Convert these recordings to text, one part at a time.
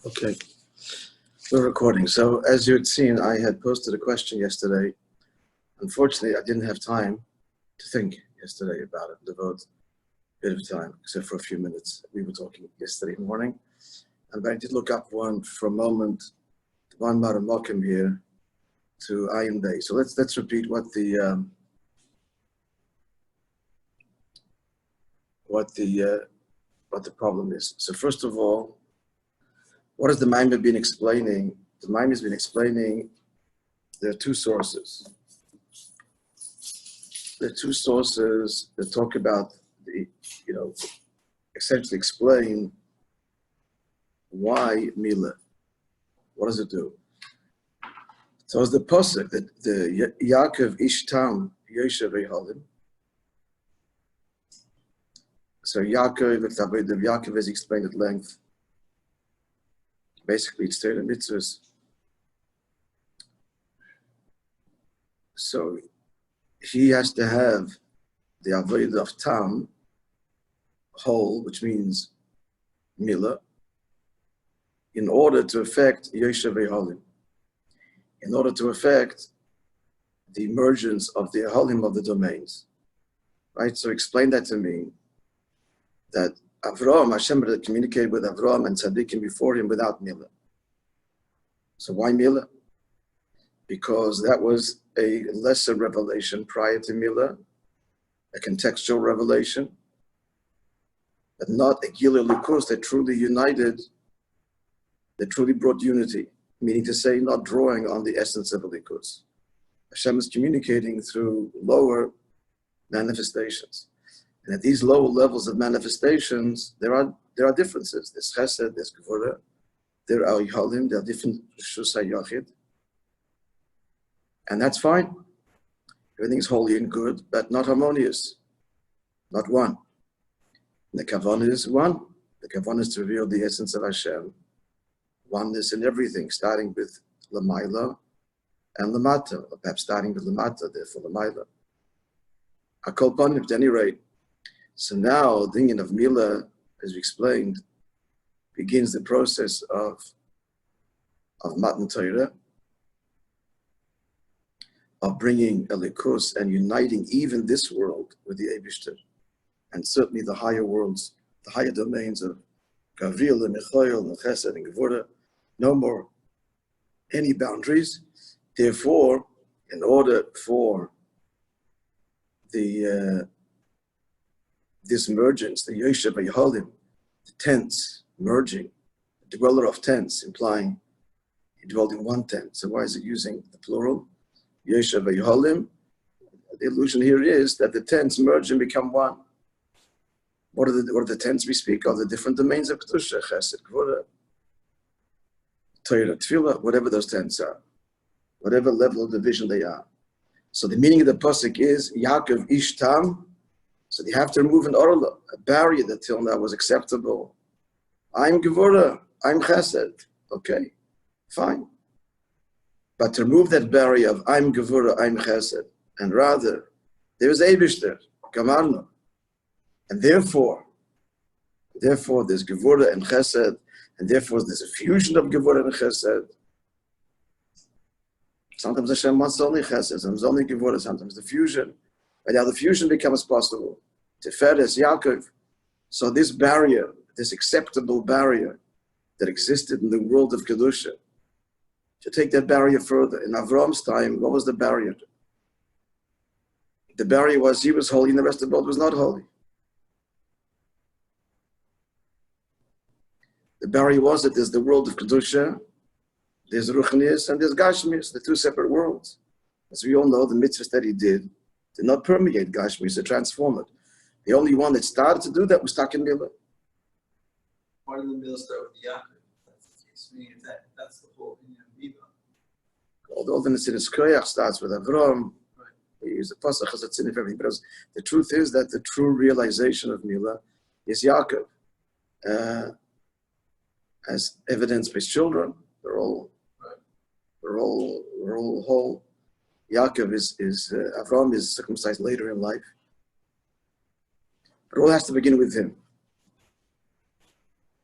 Okay, we're recording. So as you had seen, I had posted a question yesterday. Unfortunately, I didn't have time to think yesterday about it, devote a bit of time, except for a few minutes. We were talking yesterday morning. And I did look up one for a moment, one Maramokim here to Ayin Day. So let's repeat what the problem is. So first of all, what has the Maimon been explaining? The Maimon has been explaining there are two sources. There are two sources that talk about essentially explain why Mila. What does it do? So it's the posuk that the Yaakov Ishtam Yoshev Ehalim. So Yaakov has explained at length. Basically, it's Torah mitzvahs. So he has to have the avodah of tam whole, which means milah, in order to affect Yoshev Ehalim, in order to affect the emergence of the Ehalim of the domains. Right? So explain that to me, that Avraham, Hashem communicated with Avraham and Tzaddikim before him without milah. So why milah? Because that was a lesser revelation prior to milah, a contextual revelation, but not a gilui likus that truly united, that truly brought unity, meaning to say not drawing on the essence of a likus. Hashem is communicating through lower manifestations. And at these lower levels of manifestations, there are differences. There's chesed, there's gevurah, there are yihalim, there are different reshus hayachid. And that's fine. Everything's holy and good, but not harmonious, not one. And the kavanah is one. The kavanah is to reveal the essence of Hashem. Oneness in everything, starting with Lamaila and Lamata, or perhaps starting with Lamata, therefore Lamaila. Akol panim, at any rate. So now, the union of milah, as we explained, begins the process of Matan Torah, of bringing a likus and uniting even this world with the Eibishter, and certainly the higher worlds, the higher domains of Gavril and Michael and Chesed and Gevurah, no more any boundaries. Therefore, in order for this emergence, the Yoshev Ehalim, the tents merging, the dweller of tents, implying he dwelled in one tent. So why is it using the plural? Yoshev Ehalim. The illusion here is that the tents merge and become one. What are the tents we speak of? The different domains of Kedusha, Chesed, Gevurah, Torah, Tefillah, whatever those tents are, whatever level of division they are. So the meaning of the pasuk is Yaakov Ishtam. So they have to remove an orla, a barrier that till now was acceptable. I'm Gevurah, I'm Chesed. Okay, fine. But to remove that barrier of I'm Gevurah, I'm Chesed, and rather, there is Eibishter, Gamarno. And therefore there's Gevurah and Chesed, and therefore there's a fusion of Gevurah and Chesed. Sometimes Hashem wants only Chesed, sometimes only Gevurah, sometimes the fusion. And now the fusion becomes possible. Teferes, Yaakov. So this barrier, this acceptable barrier that existed in the world of Kedusha, to take that barrier further. In Avram's time, what was the barrier? The barrier was he was holy and the rest of the world was not holy. The barrier was that there's the world of Kedusha, there's Ruchnius, and there's Gashmius, the two separate worlds. As we all know, the mitzvahs that he did not permeate Gashmius, to transform it. The only one that started to do that was Takin Milah. Why did the Milah start with Yaakov? That's the case. I mean, that's the whole opinion of Milah. Although the Nesiris Koyach starts with Avram, right. He used the Pasach as a tzin of everything. But the truth is that the true realization of Milah is Yaakov. As evidenced by his children, we're all whole. Yaakov is Avram is circumcised later in life. But it all has to begin with him.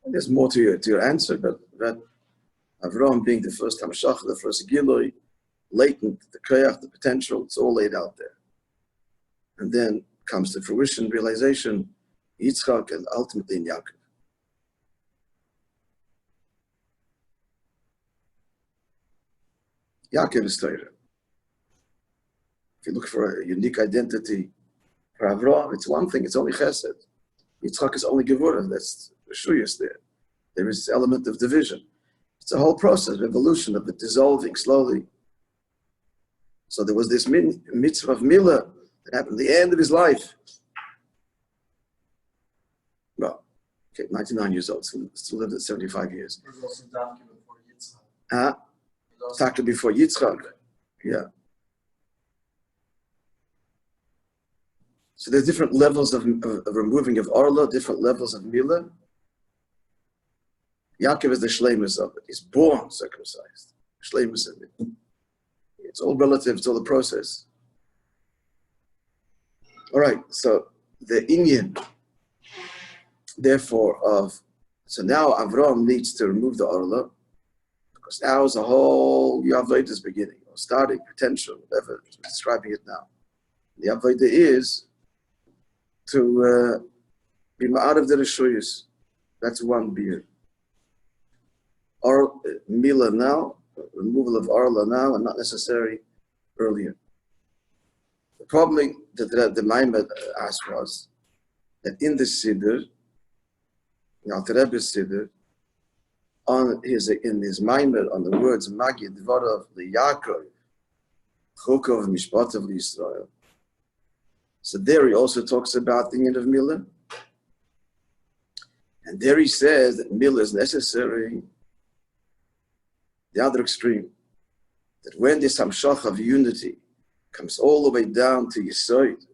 There's more to your answer, but Avraham being the first Hamshach, the first Giloi, latent, the koyach, the potential, it's all laid out there. And then comes to fruition, realization, Yitzchak, and ultimately in Yaakov. Yaakov is Torah. If you look for a unique identity for Avraham, it's one thing, it's only Chesed. Yitzchak is only Gevurah, that's Shuyas there. There is this element of division. It's a whole process of evolution, of it dissolving slowly. So there was this mitzvah of Milah that happened at the end of his life. Well, okay, 99 years old, still lived at 75 years. There was also Taka before Yitzchak. Taka before Yitzchak, yeah. So there's different levels of removing of Orla, different levels of Milah. Yaakov is the shleimus of it. He's born circumcised. Shleimus of it. It's all relative to the process. All right, so the Inyan, therefore, so now Avram needs to remove the Orla, because now is a whole Yavaida's beginning, or starting, potential, whatever, we're describing it now. The Yavaida is to be out of the Rishuyas. That's one beer. Or Mila now, removal of Orla now, and not necessary earlier. The problem that the Maimad asked was that in the Siddur, the Rebbe's Siddur, in his Maimad on the words Magid Dvarav LeYaakov, Chukov Mishpatav LeYisrael. So there he also talks about the end of Milah. And there he says that Milah is necessary. The other extreme, that when this Hamshach of unity comes all the way down to Yisoid,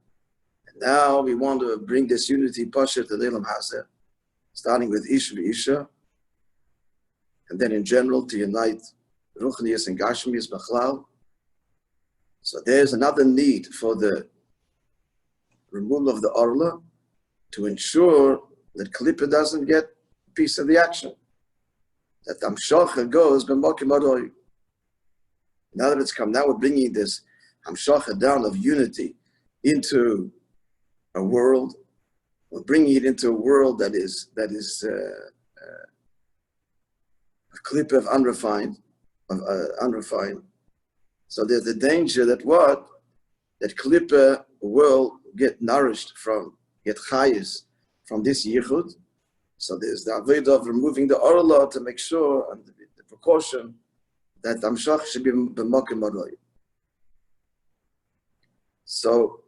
and now we want to bring this unity Pasha to Leilam Hazeh, starting with Ish v'Isha, and then in general to unite Ruchnius and Gashmius B'chlal. So there's another need for the removal of the Orla to ensure that Klippa doesn't get a piece of the action. That Hamshacha goes b'mokim aroi. Now that it's come, now we're bringing this Hamshacha down of unity into a world. We're bringing it into a world that is a clip of unrefined. So there's the danger that that Klippa will get nourished from, get chayis from this yichud. So there's the avodah of removing the orla to make sure, and the precaution, that Hamshach should be b'mokim aroi. So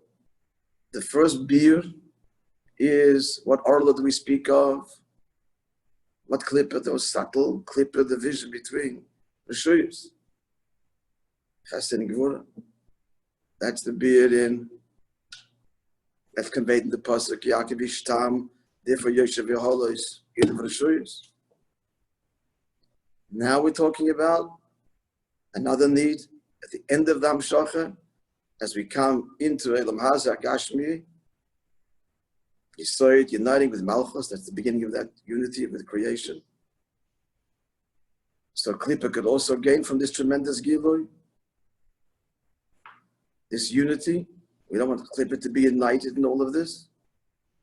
the first beer is what orla do we speak of? What klippa, those subtle klippa, the division between the shuyas. Chesed and Gevurah. That's the beer that's conveyed in the pasuk Yaakov Ishtam. Therefore, Yoshev Yeholos, either for the Shuyas. Now we're talking about another need at the end of the Hamshacha, as we come into Elam Hazeh Gashmi, Yisoid uniting with Malchus. That's the beginning of that unity with creation. So Klippa could also gain from this tremendous Gilui, this unity. We don't want Klippa to be united in all of this.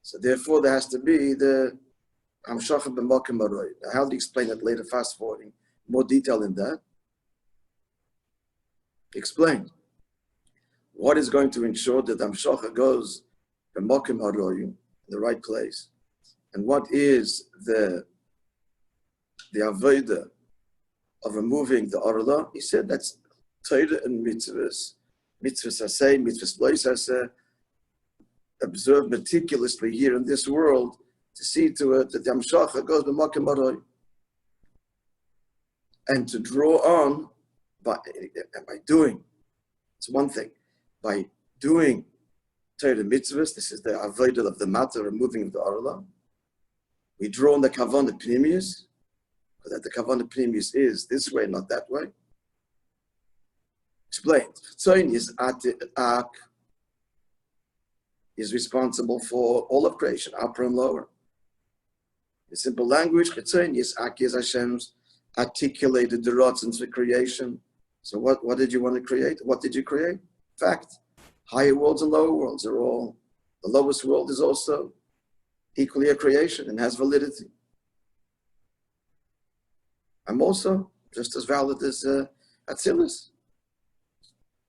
So therefore, there has to be the Hamshacha b'mokim aroi. Now, how do you explain that later? Fast forwarding, more detail in that. Explain what is going to ensure that Hamshacha goes b'mokim aroi in the right place, and what is the avodah of removing the orla. He said that's Torah and mitzvahs, mitzvahs aseh, mitzvahs lo aseh. Observe meticulously here in this world to see to it that the Hamshacha goes b'mokim aroi, and to draw on by doing. It's one thing by doing Torah mitzvahs. This is the avodah of the matter, removing of the orla. We draw on the kavanah pnimius, because that the kavanah pnimius is this way, not that way. Explained. Chtzoin is ak. Is responsible for all of creation, upper and lower. In simple language, Chitzon Yisak is Hashem's articulated the rotzens for creation. So what did you want to create? What did you create? Fact. Higher worlds and lower worlds are all. The lowest world is also equally a creation and has validity. I'm also just as valid as Atzilus.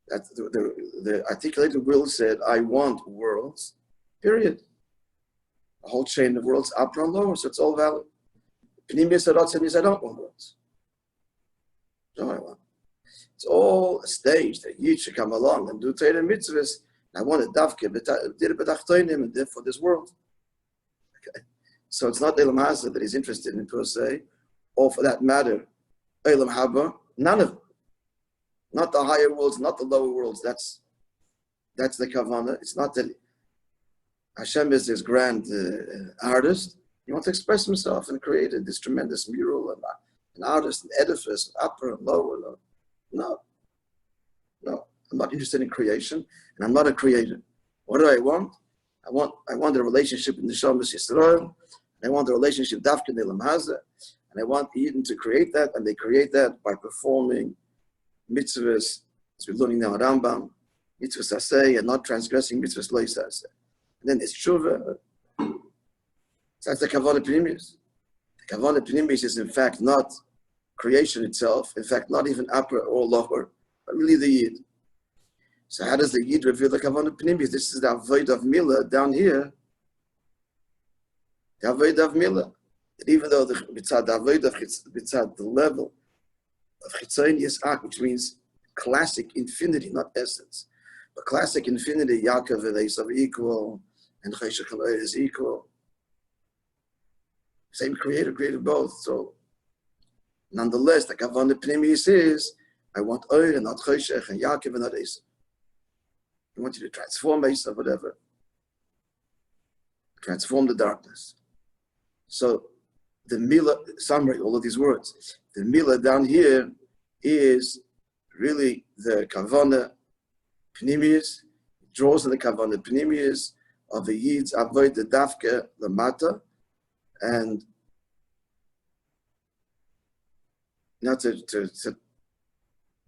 The articulated will said, I want worlds, period. A whole chain of worlds, upper and lower, so it's all valid. Pneumius Arotzim is I don't want worlds. No, I want. It's all a stage that you should come along and do Torah mitzvahs. I want it davke, did it b'tachtonim, and therefore this world. Okay. So it's not Elam Hazah that he's interested in per se, or for that matter, Elam Haba, none of them. Not the higher worlds, not the lower worlds. That's the kavanah. It's not that Hashem is this grand artist. He wants to express himself and created this tremendous mural and an artist, an edifice, upper and lower. No. I'm not interested in creation, and I'm not a creator. What do I want? I want a relationship in the Shamas Yisrael, and I want a relationship Dafka Nelam Hazah, and I want Eden to create that, and they create that by performing mitzvahs, as we're learning now at Rambam, mitzvahs Aseh, and not transgressing mitzvahs Lo Aseh. And then it's Tshuva. So that's the Kavanah Pnimis. The Kavanah Pnimis is in fact not creation itself, in fact not even upper or lower, but really the Yid. So how does the Yid reveal the Kavanah Pnimis? This is the Avodah of Milah down here. The Avodah of Milah. That even though the Avodah the level of Chitzon Yisak, which means classic infinity, not essence. But classic infinity, Yaakov and Esav are equal, and Cheshach and is equal. Same creator created both. So nonetheless, the Kavanah Pnimis is, I want Oir and not Cheshach, and Yaakov and not Esav. I want you to transform Esav, whatever. Transform the darkness. So the Milah, summary, all of these words. The Milah down here is really the Kavanah Pnimis, draws on the Kavanah Pnimis of the Yid's Avodah Dafke Lamata, and now to try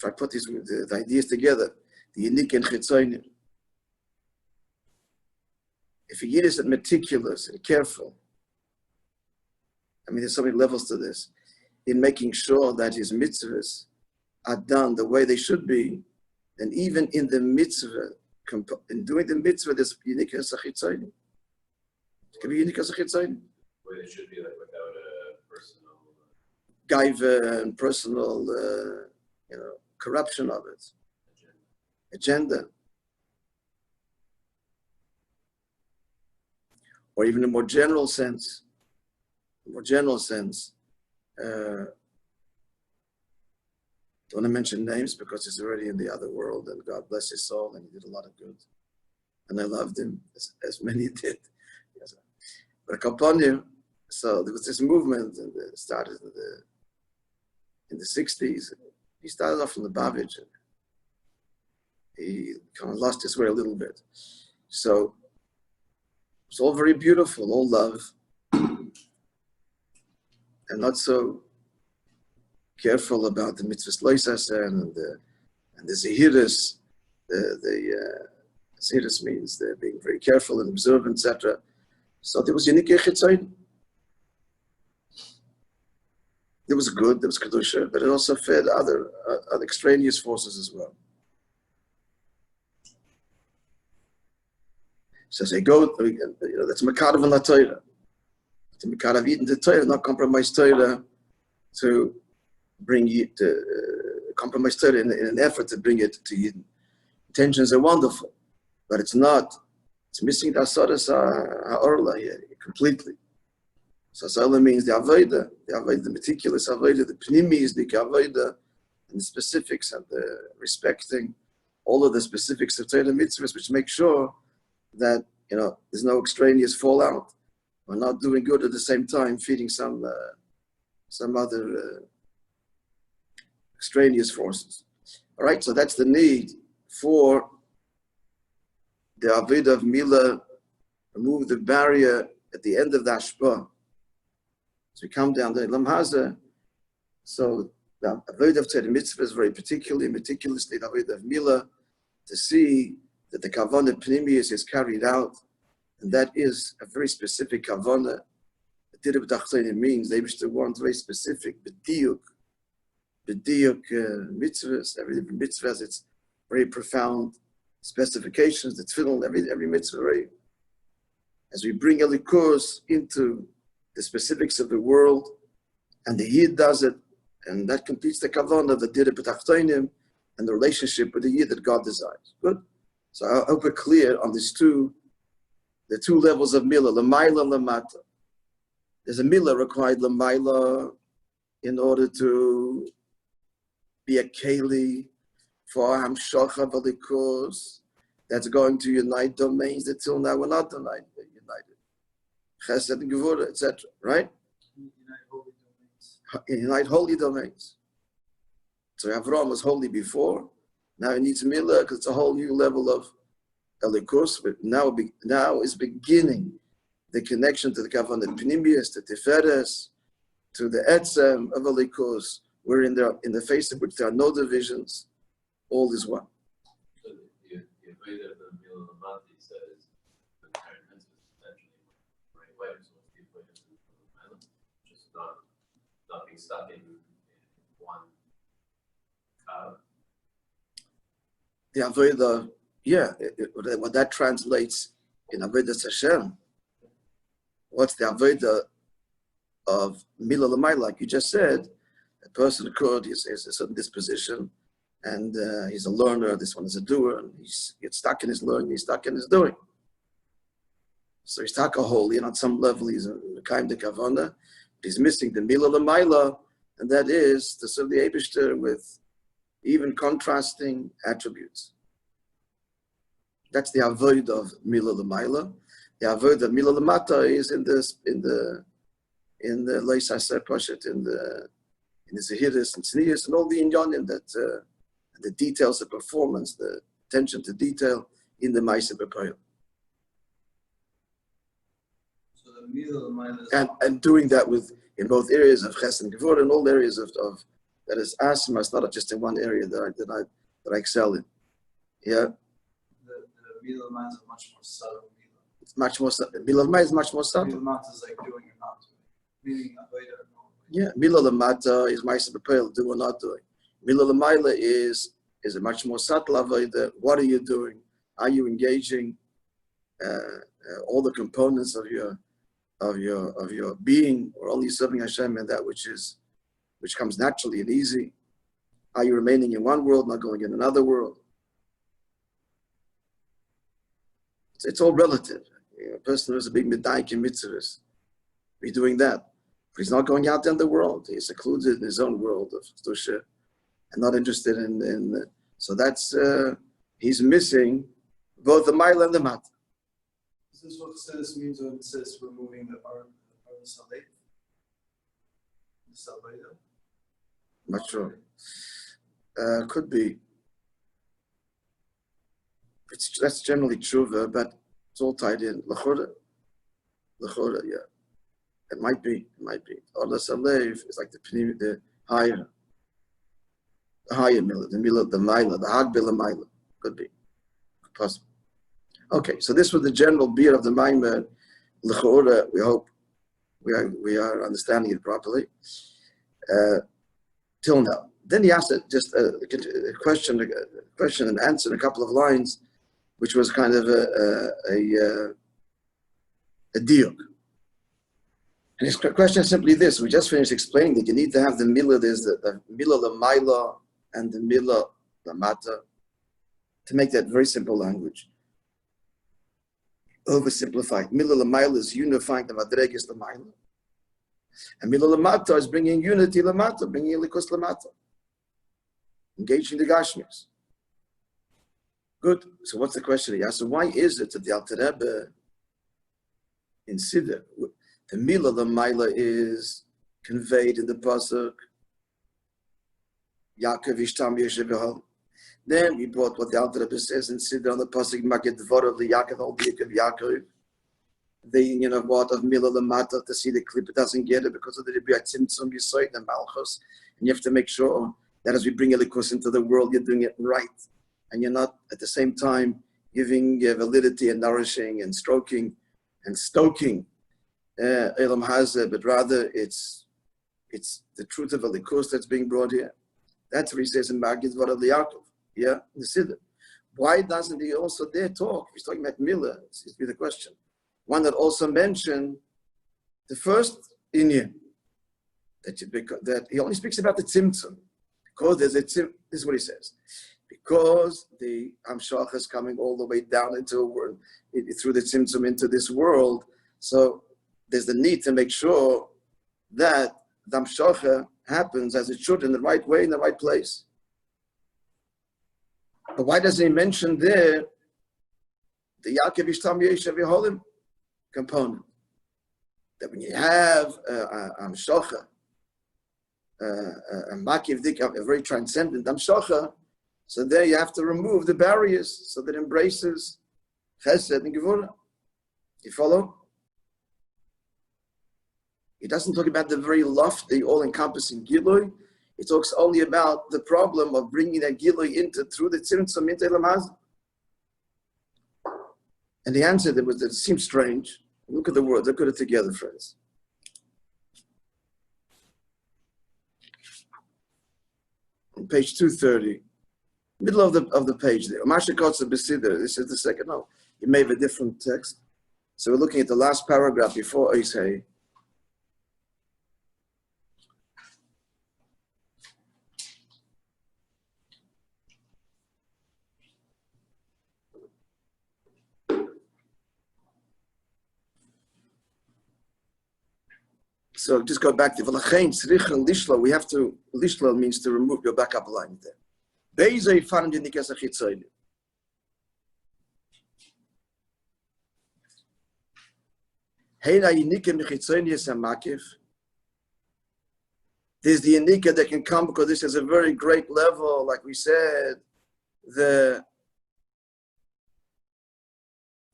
to put the ideas together, the unique and Chitzonim. If a Yid isn't meticulous and careful, I mean, there's so many levels to this, in making sure that his mitzvahs are done the way they should be, and even in the mitzvah, in doing the mitzvah, there's unique chitzonim. It can be unique chitzonim. The way it should be, like without a personal gaiva and personal, corruption of it. Agenda. Or even in a more general sense. Don't want to mention names because he's already in the other world, and God bless his soul, and he did a lot of good. And I loved him, as many did. Yes. But upon him, so there was this movement, and it started in the 60s. He started off from the Lubavitch, and he kind of lost his way a little bit. So it's all very beautiful, all love, and not so careful about the mitzvahs Lo Aseh and the zehiras. The zehiras means they're being very careful and observant, etc. So there was unique chitzonim. There was good, there was kedusha, but it also fed other extraneous forces as well. So as they go, that's Makadav and La Torah. To Makadav eaten the Torah, not compromise Torah to bring you to compromise Torah in an effort to bring it to Yidden. Intentions are wonderful, but it's missing the Asaras HaOrla here completely. So Asala means the Avodah, the meticulous Avodah, the Pnimis, the Avodah, and the specifics and the respecting all of the specifics of Torah mitzvahs, which make sure that there's no extraneous fallout. We're not doing good at the same time, feeding some other extraneous forces. All right, so that's the need for the Avodah of Milah, remove the barrier at the end of the Ashpah. So we come down to Lam Haza. So the avodah of Tzedek mitzvah is very meticulously the avodah of Milah, to see that the kavanah pnimius is carried out, and that is a very specific kavanah. The Dirib Tachtonim means they wish to want very specific b'diuk mitzvahs. Every different mitzvah has its very profound specifications. The tefillin, every mitzvah, right? As we bring Elikos into the specifics of the world, and the Yid does it, and that completes the kavanah of the Dirib Tachtonim and the relationship with the Yid that God desires. Good. So I hope we're clear on the two levels of Milah, L'mayla, L'mata. There's a Milah required L'mayla in order to be a keli for Hamshocha V'likos that's going to unite domains that till now were not united. Chesed and Gevurah, etc. Right? Unite holy domains. So Avraham was holy before. Now he needs Milah because it's a whole new level of Elikos. But now is beginning the connection to the Kavanah Pnimius, to Tiferes, to the Etzem of Elikos. We're in the face of which there are no divisions. All is one. So the avodah of the Milah Lamati says the entire mitzvah is essentially right way. So it's the avodah of the Milah, just not being stuck in one kav. The avodah, what that translates in avodah Hashem. What's the avodah of Milah L'mayla? Like you just said, a person could, he has a certain disposition, and he's a learner, this one is a doer, and he gets stuck in his learning, he's stuck in his doing. So he's stuck holy, and on some level he's a kind of kavanah, but he's missing the Milah L'mayla, and that is to serve the Eibishter with even contrasting attributes. That's the avodah of Milah L'mayla. The avodah of Milah L'mata is in the Leis Haser Poshet, in the Zehiris and Tznius, and all the inyanim that the details of performance, the attention to detail in the Ma'aseh B'Poel. So the Milah L'mayla And doing that in both areas of Chesed and Gevurah, and all areas of that is asma, it's not just in one area that I excel in. Yeah. The Milah L'mayla is a much more subtle Milah. It's much more subtle. Milah L'mayla is much more subtle. Milah L'mata is like doing or not doing. Meaning avodah or no. Yeah, Milah L'mata is Ma'aseh B'Poel, do or not doing. Milah L'mayla is a much more subtle avodah. What are you doing? Are you engaging all the components of your being, or only serving Hashem in that which comes naturally and easy? Are you remaining in one world, not going in another world? It's all relative. A person who's a big medayik in mitzvahs, he's doing that. But he's not going out in the world. He's secluded in his own world of Tusha and not interested in so that's, he's missing both the Ma'ila and the Mata. Is this what Chassidus means when it says removing the Saleh? The Saleh? Not sure. Could be. That's generally true, but it's all tied in. L'chora, yeah. It might be. Allah Salev is like the higher Milah, the Milah, the Ma'ila, the Hagbil Ma'ila. Could be. Possible. Okay, so this was the general beer of the Maimon. L'chora, we hope we are understanding it properly. Till now. Then he asked just a question and answer in a couple of lines, which was kind of a diuk. And his question is simply this: we just finished explaining that you need to have the milah. There's the milah l'mayla and the milah l'mata, to make that very simple language. Oversimplified. Milah l'mayla is unifying the madreges l'mayla, and milah l'mata is bringing unity l'mata, bringing likus l'mata, engaging the gashmis. Good. So what's the question he asked? So why is it that the Alter Rebbe in Siddur, the Milah L'mayla is conveyed in the pasuk, Yaakov Ishtam Yeshevah. Then we brought what the Alter Rebbe says in Siddur on the pasuk, Magid Dvorav Yaakov Al Biyakav Yaakov. the union of what of Mila Lamata to see the clip it doesn't get it because of the Rabbi Tzimtzum Yisoid and Malchus, and you have to make sure that as we bring Elikus into the world, you're doing it right, and you're not at the same time giving validity and nourishing and stroking and stoking Elam Hazeh, but rather it's the truth of Elikus that's being brought here. That's what he says in Magid V'Ad Yaakov, yeah, the Siddur. Why doesn't he also there talk? He's talking about Mila. Seems to be the question. One that also mentioned the first Inyan that he only speaks about the Tzimtzum because there's a Tzimtzum. This is what he says. Because the Hamshach is coming all the way down into a world, through the Tzimtzum into this world. So there's the need to make sure that the Hamshach happens as it should in the right way, in the right place. But why doesn't he mention there the Yaakov Ishtam Yeshav Yeholim component? That when you have Hamshacha, a Makiv Dik, a very transcendent Hamshacha, so there you have to remove the barriers so that it embraces Chesed and Gevurah. You follow? He doesn't talk about the very lofty, all-encompassing Gilui. He talks only about the problem of bringing that Gilui through the Tzimtzum into Elam Hazeh. And the answer that it seems strange. Look at the words, look at it together, friends. On page 230, middle of the page there. This is the second. No, you may have a different text. So we're looking at the last paragraph before Isai. So just go back to Lishla. We have to, Lishla means to remove, go back up a line there. There's the Yanika that can come because this is a very great level, like we said, the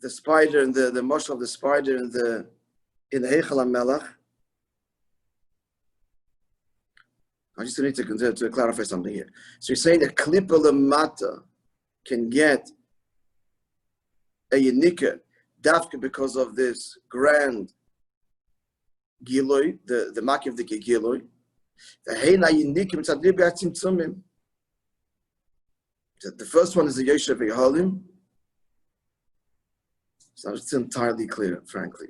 spider and the mushroom of the spider in the Heichal HaMelech. I just need to clarify something here. So you're saying that Klippa Lamata can get a Yanika Dafka because of this grand Giloi, the Makiv the Giloi. The Heina Yinikim Tzadib Tzimtzumim. The first one is the Yeshav Yeholim. So it's entirely clear, frankly.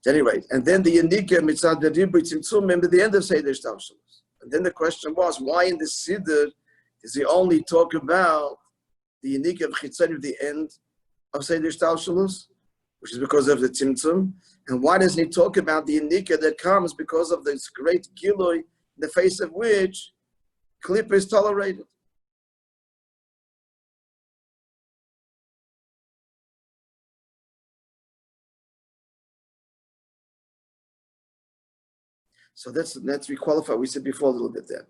At any rate, and then the Yinikim Tzad the Ribri Tzimtzumim at the end of Seder Shtavshalos. And then the question was, why in the Siddur does he only talk about the Yanika of Chitzon at the end of Seder Shtavshalos, which is because of the Tzimtzum? And why doesn't he talk about the Yanika that comes because of this great Giloi, in the face of which Klippa is tolerated? So let's requalify. We said before a little bit there.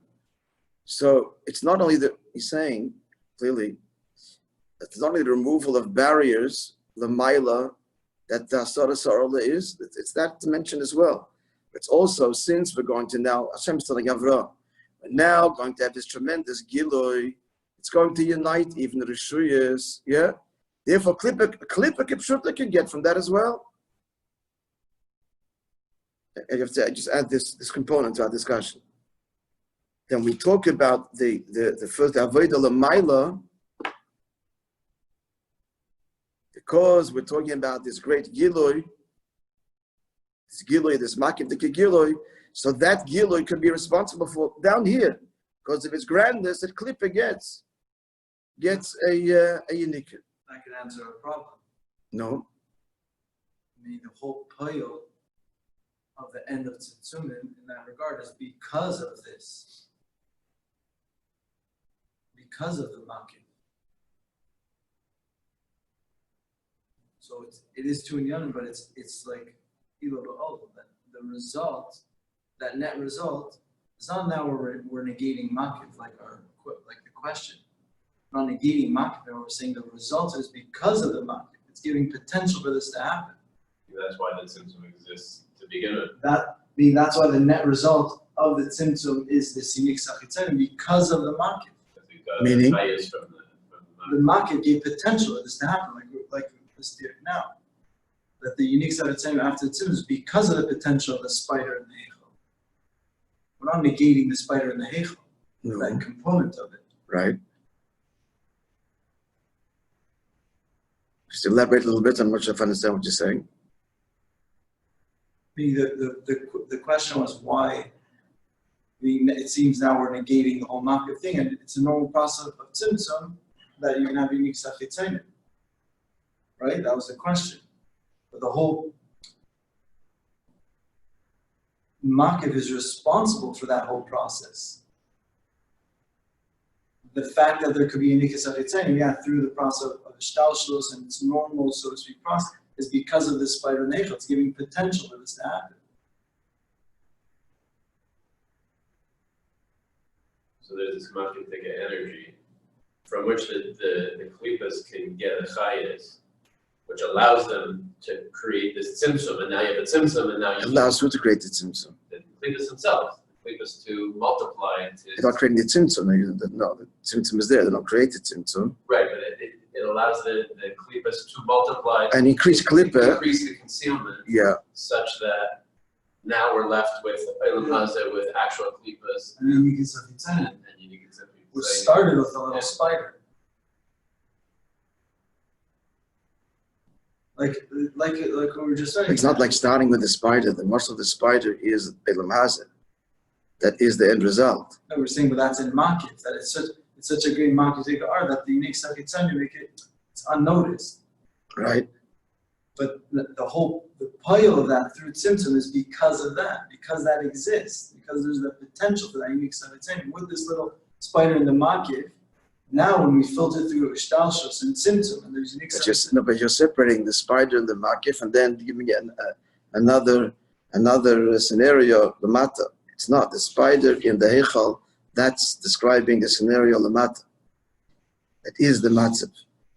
So it's not only that he's saying clearly that it's not only the removal of barriers, the Maila, that the Asara Sarala is, it's that dimension as well. It's also, since we're going to now, Hashem is telling Avraham, we're now going to have this tremendous Giloi, it's going to unite even the Rishuyas, yeah? Therefore, Klippa Kipshutla can get from that as well. I have to just add this component to our discussion. Then we talk about the first Avodah L'Maila, because we're talking about this great Giloi, this Makiv Dika Giloi, so that Giloi could be responsible for down here, because of its grandness that Klippa gets a Yanika. That could answer a problem. No. I mean, the whole pile of the end of Tzimtzumim in that regard is because of this. Because of the Makiv. So it is to Inyanim, but it's like Ilo Ba'ol, that the result, that net result, it's not now we're negating Makiv like the question. We're not negating Makiv, we're saying the result is because of the Makiv. It's giving potential for this to happen. That's why the symptom exists to begin with. That's why the net result of the symptom is the sinik sachitzani because of the makif. Meaning? The makif gave potential for this to happen, like this theory now. That the unique sachitzani after the symptom is because of the potential of the spider in the heichal. We're not negating the spider in the heichal, that component of it. Right. Just elaborate a little bit. I'm not sure if I understand what you're saying. The question was why it seems now we're negating the whole makif thing, and it's a normal process of tzimtzum that you can have unique sachitzainim. Right? That was the question. But the whole makif is responsible for that whole process. The fact that there could be unique sachitzainim, through the process of shtalshlus and its normal, so to speak, process, is because of this spider nechel. It's giving potential for this to happen. So there's this makitika energy from which the klipas can get a chayas, which allows them to create this tzimtzum, and now you have a tzimtzum, and now you allows who to create the tzimtzum? The klipas themselves, the klipas to multiply. They're not creating the tzimtzum. No, the tzimtzum is there. They're not creating tzimtzum. Right, but it allows the klipas to multiply and increase klipa. Increase the concealment. Yeah. Such that now we're left with Eilam Hazeh with actual klipas and unique sachitzainim. Which started with a little spider. Like we were just saying. It's not like starting with the spider. The muscle of the spider is Eilam Hazeh. That is the end result. No, we're saying, but that's in makif. That it's such a great makif that the unique sachitzainim make it's unnoticed. Right. But the pile of that through tzimtzum is because of that, because that exists, because there's the potential for that unique sachitzainim with this little spider in the makif. Now, when we filter through shtalshus and tzimtzum, and there's unique sachitzainim. But you're separating the spider and the makif, and then giving it another scenario, the mata. It's not the spider in the heichal. That's describing the scenario lamata. It is the matzav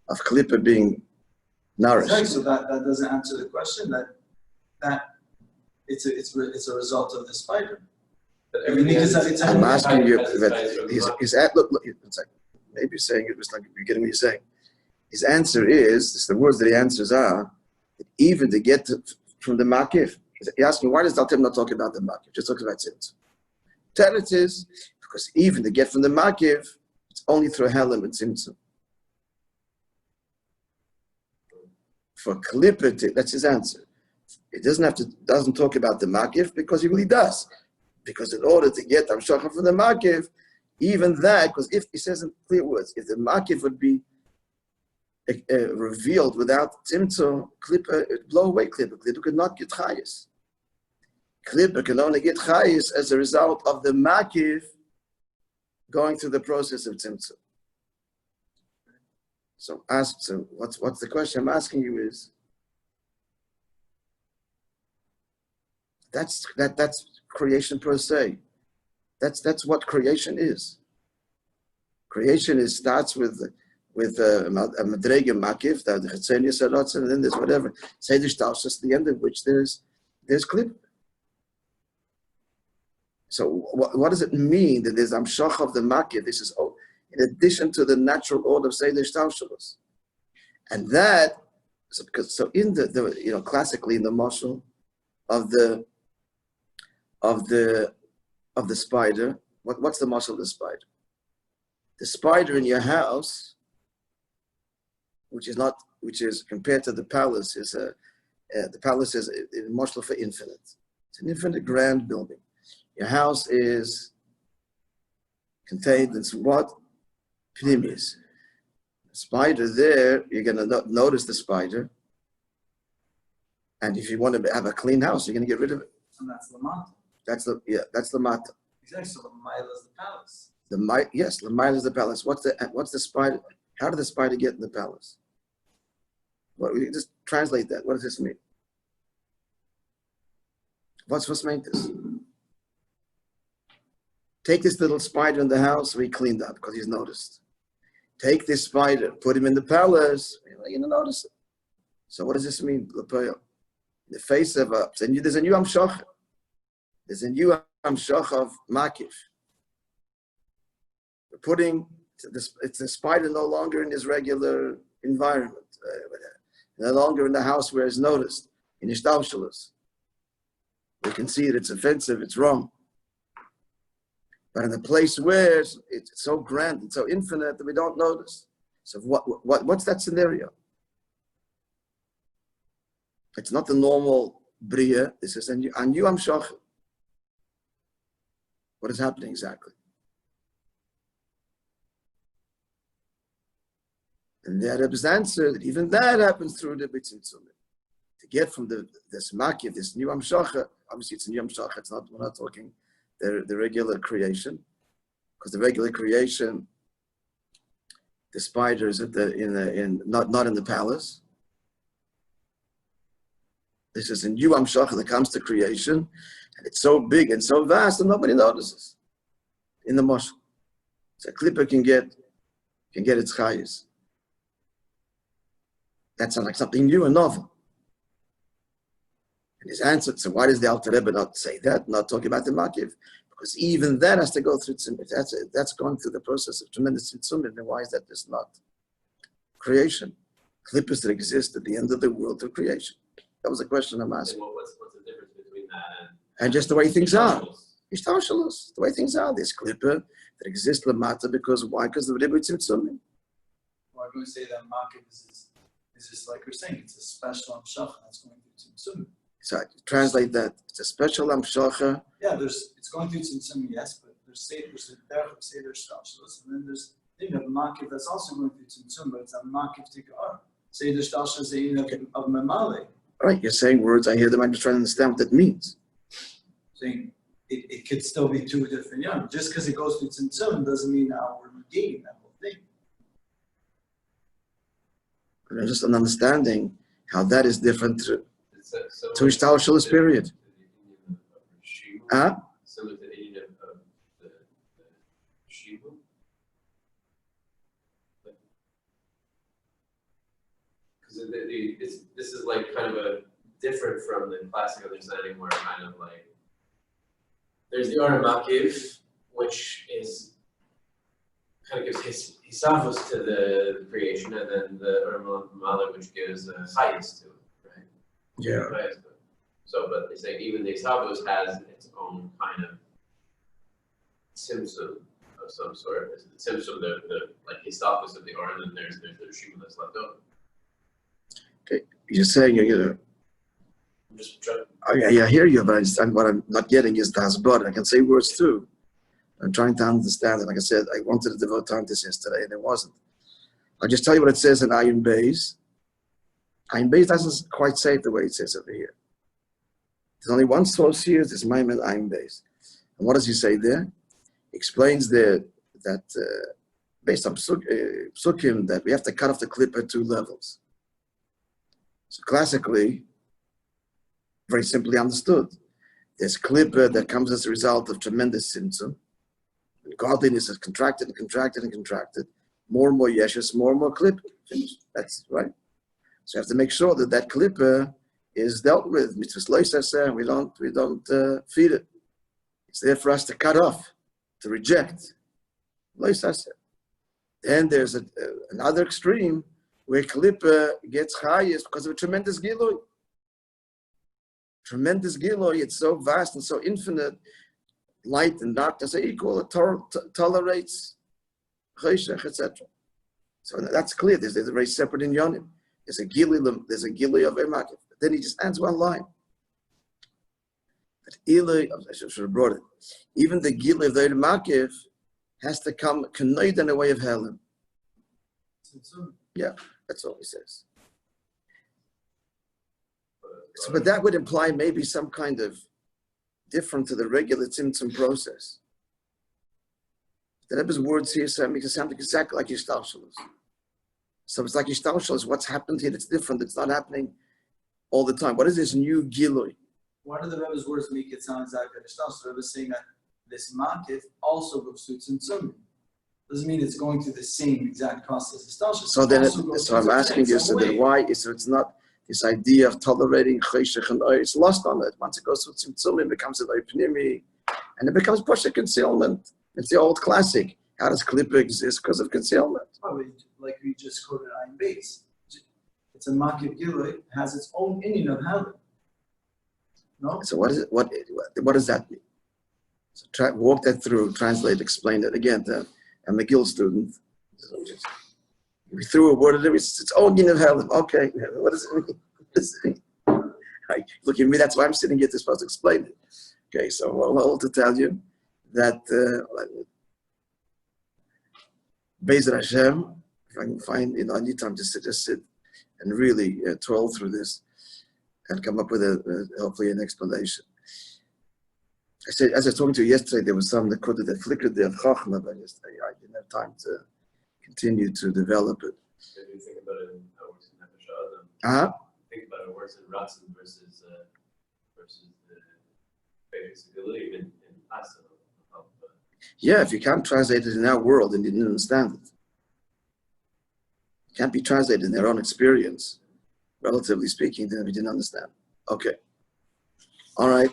of klipa being nourished. Exactly. So that doesn't answer the question. That it's a result of the spider. I'm asking you. Look. It's like maybe you're saying it was like you're getting what you're saying. His answer is the words that the answers are that even to get from the makif. He asked me, why does Daltem not talk about the makif? Just talks about tzimtzum. Tell it is because even to get from the makif, it's only through helam and tzimtzum. For klipa, that's his answer. It doesn't talk about the makif because he really does. Because in order to get amshachah from the makif, even that, because if he says in clear words, if the makif would be revealed without tzimtzum, klipa, it would blow away klipa. Klipa could not get chayis. Klipa can only get chayis as a result of the makif going through the process of tzimtzum. So what's the question I'm asking you is that's creation per se. That's what creation is. Creation starts with a madrega makif, the chetzenia sarotz, and then there's whatever h'tsh talshus, the end of which there's klip. So what does it mean that there's amshach of the makif? This is in addition to the natural order of h'tsh talshus, and that so in the classically in the mashal of the spider, what's the mashal of the spider? The spider in your house, which is compared to the palace, the palace is a mashal for infinite. It's an infinite grand building. Your house is contained in what? Pnimis. The spider there, you're going to notice the spider. And if you want to have a clean house, you're going to get rid of it. And that's the mata. That's the mata. Exactly. So the mile is the palace. The mile is the palace. What's the spider? How did the spider get in the palace? We just translate that. What does this mean? What's meant this? Take this little spider in the house, we cleaned up because he's noticed. Take this spider, put him in the palace, you're going to notice it. So what does this mean? in the face of there's a new Amshach. There's a new Amshach of Makif. We're putting it's the spider no longer in his regular environment, no longer in the house where it's noticed, in Ishtalshalas. We can see it, it's offensive, it's wrong. But in a place where it's so grand, it's so infinite that we don't notice. So what's that scenario? It's not the normal Bria, this is a new Amshach. What is happening exactly? And the Rebbe's answer that even that happens through the B'tzimtzum. To get from this Makif, this new Amshacha, obviously it's a new Amshacha, we're not talking the regular creation, because the regular creation, the spider is not in the palace. This is a new Amshacha that comes to creation, and it's so big and so vast that nobody notices in the Moshel. So a clipper can get its chayes. That sounds like something new and novel. And his answer, so why does the Alter Rebbe not say that, not talking about the Makiv? Because even that has to go through tzimtzum. That's going through the process of tremendous tzimtzum, then why is that just not creation? Clippers that exist at the end of the world of creation. That was the question I'm asking. What's the difference between that and just the way things are? Ishtarshalos, the way things are. This clipper that exists lamata because why? Because of the ribu tzimtzum. Why do we say that Makiv is just like we're saying, it's a special Amshacha that's going through tzimtzum. So I translate that. It's a special Amshacha. Yeah, it's going through tzimtzum, yes, but there's derech of seder shtalshalos, and then there's thing of Makiv that's also going through tzimtzum, but it's a Makiv tikar. Seder shtalshalos is a of memale. All right, you're saying words, I hear them, I'm just trying to understand what that means. Saying it could still be two different yarn. Just because it goes through tzimtzum doesn't mean now we're negating that whole thing. And just an understanding how that is different to Ishtalshalos period. Huh? Similar to the Indian of the Shiva. Because this is like kind of a different from the classic understanding where kind of like there's the Or Makiv, which is kind of gives hisavos to the creation, and then the Or Mala, which gives chayes to it, right? Yeah. So, but they say even the hisavos has its own kind of tzimtzum of some sort. It's the tzimtzum, the like hisavos of the Or, and then there's the Shima that's left over. Okay, you're saying I'm just trying. I hear you, but what I'm not getting is the hasbara. I can say words too. I'm trying to understand it. Like I said, I wanted to devote time to this yesterday, and it wasn't. I'll just tell you what it says in Ayin Beis. Ayin Beis doesn't quite say it the way it says over here. There's only one source here, this Maimon Ayin Beis. And what does he say there? He explains there that based on psukim, that we have to cut off the clip at two levels. So classically, very simply understood, there's klippa that comes as a result of tremendous tzimtzum. Godliness is contracted and contracted and contracted. More and more yeshus, more and more klippa. That's right. So you have to make sure that that klippa is dealt with. Mitzvahs lo yisaseh, and we don't feed it. It's there for us to cut off, to reject. Lo yisaseh. Then there's another extreme where klippa gets highest because of a tremendous giloy. Tremendous giloy, it's so vast and so infinite, light and darkness are equal, it tolerates cheshech, etc. So that's clear, there's a very separate inyanim. There's a giloy of Makiv. Then he just adds one line. But I should have brought it. Even the giloy of the Makiv has to come kanoid in a way of Helen. Yeah, that's all he says. So, but that would imply maybe some kind of different to the regular tzimtzum process. The Rebbe's words here make it sound exactly like Ishtalshalos. So it's like Ishtalshalos, what's happened here, it's different, it's not happening all the time. What is this new Gilui? Why do the Rebbe's words make it sound exactly like Ishtalshalos? The Rebbe is saying that this Makiv also goes through tzimtzum. Doesn't mean it's going through the same exact process as Ishtalshalos. So then, so I'm asking you, so then why is it's not? This idea of tolerating cheshech and oy, it's lost on it. Once it goes through tzimtzum, it becomes an oipnimi, and it becomes posher concealment. It's the old classic. How does klippa exist? Because of concealment. Oh, like we just quoted Ayin Beis. It's a makif gilui, it has its own inyan of heaven. No? So what is it? What does that mean? So walk that through, translate, explain it again to a McGill student. We threw a word at it, it's its own inyan of heaven. Okay, what does it mean? What does it mean? Right. Look at me, that's why I'm sitting here to supposed to explain it. Okay, so all to tell you that Be'ezer Hashem, if I can find, I need time to sit and really twirl through this and come up with hopefully an explanation. I said, as I was talking to you yesterday, there was some that flickered there of Chachma, but I didn't have time to continue to develop it. Maybe think about it in how it works in Nefesh. Think about it works in Ratzin versus the basic ability in Asa. Yeah, if you can't translate it in our world and you didn't understand it. It can't be translated in their own experience, relatively speaking, then we didn't understand. Okay. All right.